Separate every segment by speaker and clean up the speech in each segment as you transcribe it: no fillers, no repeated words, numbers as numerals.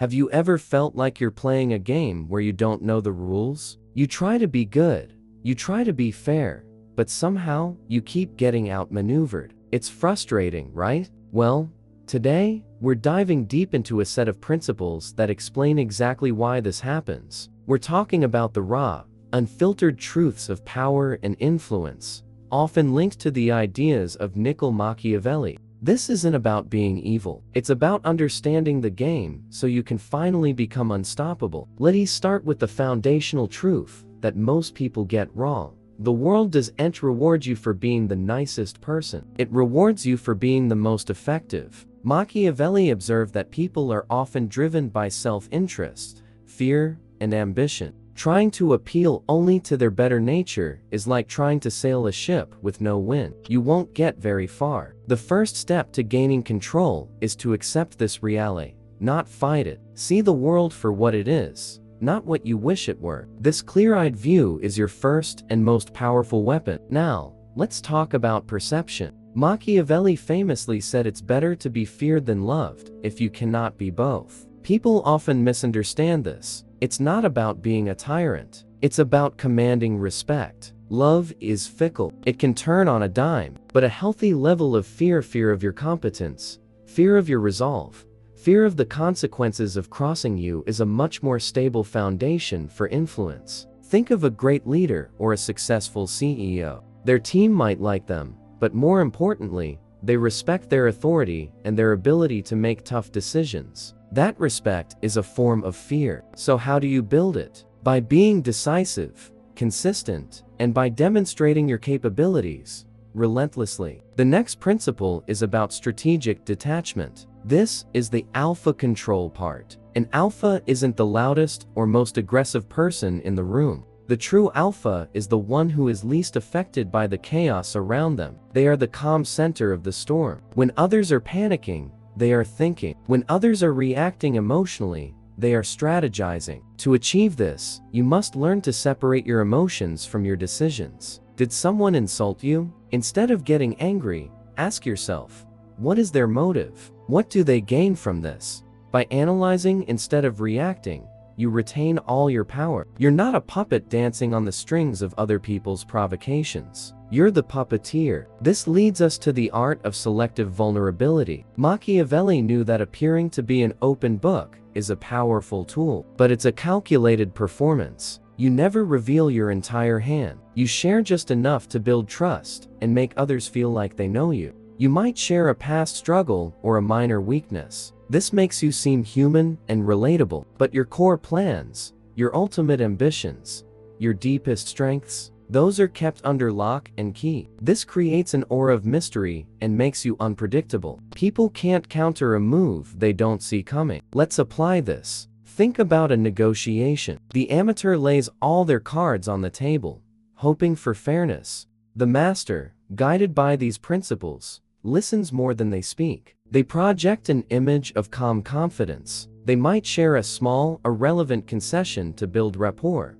Speaker 1: Have you ever felt like you're playing a game where you don't know the rules? You try to be good, you try to be fair, but somehow you keep getting outmaneuvered. It's frustrating, right? Well, today, we're diving deep into a set of principles that explain exactly why this happens. We're talking about the raw, unfiltered truths of power and influence, often linked to the ideas of Niccolo Machiavelli. This isn't about being evil. It's about understanding the game so you can finally become unstoppable. Let's start with the foundational truth that most people get wrong. The world doesn't reward you for being the nicest person. It rewards you for being the most effective. Machiavelli observed that people are often driven by self-interest, fear, and ambition. Trying to appeal only to their better nature is like trying to sail a ship with no wind. You won't get very far. The first step to gaining control is to accept this reality, not fight it. See the world for what it is, not what you wish it were. This clear-eyed view is your first and most powerful weapon. Now, let's talk about perception. Machiavelli famously said it's better to be feared than loved if you cannot be both. People often misunderstand this. It's not about being a tyrant. It's about commanding respect. Love is fickle. It can turn on a dime, but a healthy level of fear of your competence, fear of your resolve, fear of the consequences of crossing you is a much more stable foundation for influence. Think of a great leader or a successful CEO. Their team might like them, but more importantly, they respect their authority and their ability to make tough decisions. That respect is a form of fear. So how do you build it? By being decisive, consistent, and by demonstrating your capabilities relentlessly. The next principle is about strategic detachment. This is the alpha control part. An alpha isn't the loudest or most aggressive person in the room. The true alpha is the one who is least affected by the chaos around them. They are the calm center of the storm. When others are panicking, they are thinking. When others are reacting emotionally, they are strategizing. To achieve this, you must learn to separate your emotions from your decisions. Did someone insult you? Instead of getting angry, ask yourself, what is their motive? What do they gain from this? By analyzing instead of reacting, you retain all your power. You're not a puppet dancing on the strings of other people's provocations. You're the puppeteer. This leads us to the art of selective vulnerability. Machiavelli knew that appearing to be an open book is a powerful tool, but it's a calculated performance. You never reveal your entire hand. You share just enough to build trust and make others feel like they know you. You might share a past struggle or a minor weakness. This makes you seem human and relatable, but your core plans, your ultimate ambitions, your deepest strengths, those are kept under lock and key. This creates an aura of mystery and makes you unpredictable. People can't counter a move they don't see coming. Let's apply this. Think about a negotiation. The amateur lays all their cards on the table, hoping for fairness. The master, guided by these principles, listens more than they speak. They project an image of calm confidence. They might share a small, irrelevant concession to build rapport,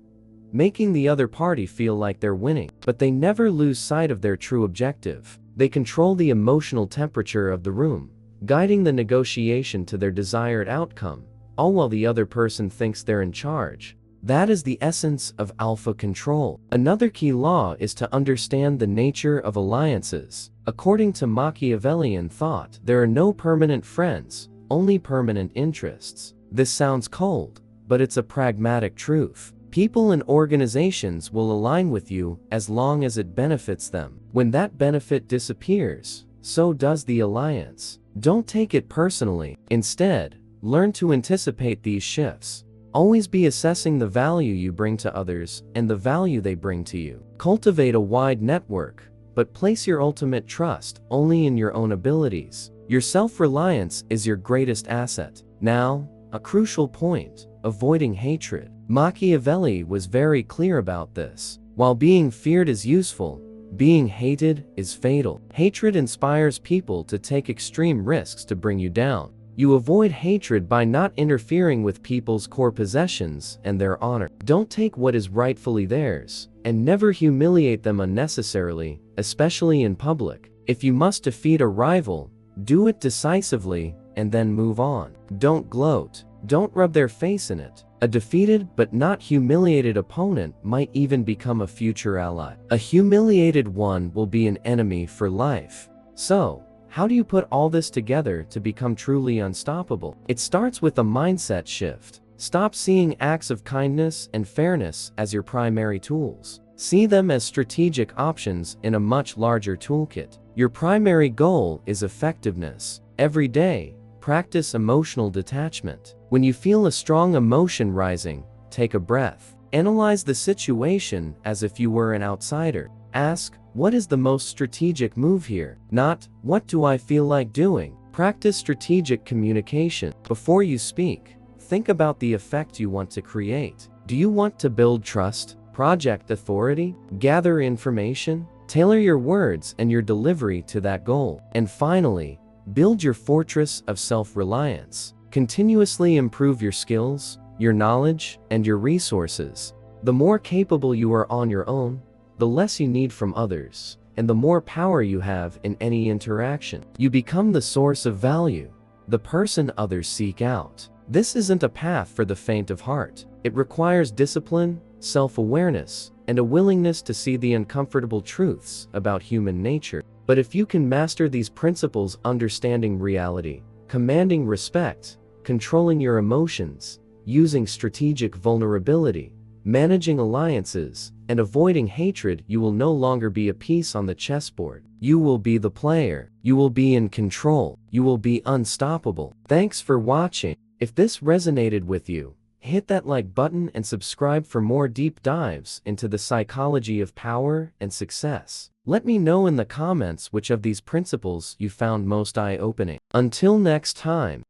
Speaker 1: making the other party feel like they're winning. But they never lose sight of their true objective. They control the emotional temperature of the room, guiding the negotiation to their desired outcome, all while the other person thinks they're in charge. That is the essence of alpha control. Another key law is to understand the nature of alliances. According to Machiavellian thought, there are no permanent friends, only permanent interests. This sounds cold, but it's a pragmatic truth. People and organizations will align with you as long as it benefits them. When that benefit disappears, so does the alliance. Don't take it personally. Instead, learn to anticipate these shifts. Always be assessing the value you bring to others and the value they bring to you. Cultivate a wide network, but place your ultimate trust only in your own abilities. Your self-reliance is your greatest asset. Now, a crucial point: avoiding hatred. Machiavelli was very clear about this. While being feared is useful, being hated is fatal. Hatred inspires people to take extreme risks to bring you down. You avoid hatred by not interfering with people's core possessions and their honor. Don't take what is rightfully theirs, and never humiliate them unnecessarily, especially in public. If you must defeat a rival, do it decisively and then move on. Don't gloat. Don't rub their face in it. A defeated but not humiliated opponent might even become a future ally. A humiliated one will be an enemy for life. So, how do you put all this together to become truly unstoppable? It starts with a mindset shift. Stop seeing acts of kindness and fairness as your primary tools. See them as strategic options in a much larger toolkit. Your primary goal is effectiveness. Every day, practice emotional detachment. When you feel a strong emotion rising, take a breath. Analyze the situation as if you were an outsider. Ask, what is the most strategic move here? Not, what do I feel like doing? Practice strategic communication. Before you speak, think about the effect you want to create. Do you want to build trust, project authority, gather information? Tailor your words and your delivery to that goal. And finally, build your fortress of self-reliance. Continuously improve your skills, your knowledge, and your resources. The more capable you are on your own, the less you need from others, and the more power you have in any interaction. You become the source of value, the person others seek out. This isn't a path for the faint of heart. It requires discipline, self-awareness, and a willingness to see the uncomfortable truths about human nature. But if you can master these principles, understanding reality, commanding respect, controlling your emotions, using strategic vulnerability, managing alliances, and avoiding hatred, you will no longer be a piece on the chessboard. You will be the player. You will be in control. You will be unstoppable. Thanks for watching. If this resonated with you, hit that like button and subscribe for more deep dives into the psychology of power and success. Let me know in the comments which of these principles you found most eye-opening. Until next time.